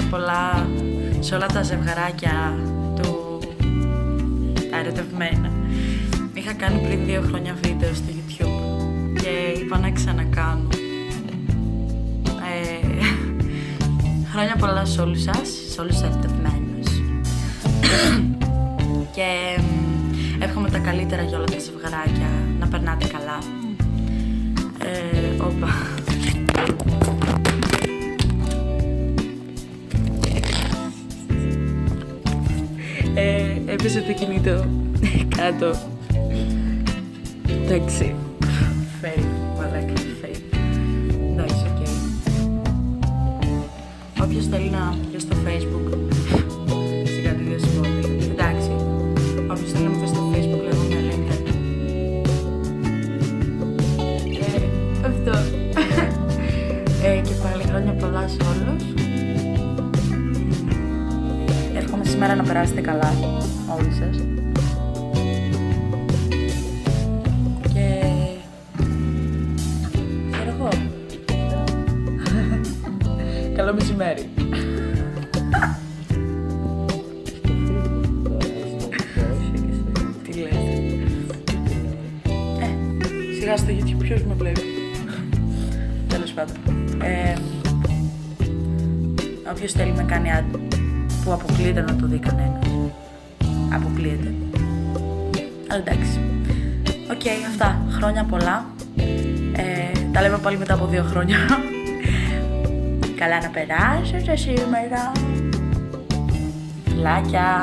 πολλά σε όλα τα ζευγαράκια του, τα ερωτευμένα. Είχα κάνει πριν 2 χρόνια βίντεο στο YouTube και είπα να ξανακάνω. Χρόνια πολλά σε όλους σας, σε όλους τους ερωτευμένους. Και εύχομαι τα καλύτερα για όλα τα ζευγαράκια, να περνάτε καλά. Όπα. Έπεσε το κινητό κάτω. Εντάξει. Fail, μαλάκα, fail. Εντάξει, οκ. Όποιος θέλει να πει στο Facebook, σε κάτι διασπόδι. Εντάξει. Όποιος θέλει να μου πει στο Facebook, λέγομαι Ελένη. Αυτό. Και πάλι χρόνια πολλά σε όλους. Εύχομαι σήμερα να περάσετε καλά όλοι σας. Και ξέρω εγώ. Καλό μεσημέρι. Τι λέτε? Σιγά στο YouTube ποιος με βλέπει. Τέλος πάντων. Όποιος θέλει να κάνει ad που αποκλείεται να το δει κανένας. Αποκλείεται. Αλλά εντάξει. Οκ, αυτά. Χρόνια πολλά. Τα λέμε πάλι μετά από 2 χρόνια. Καλά να περάσετε σήμερα. Φιλάκια.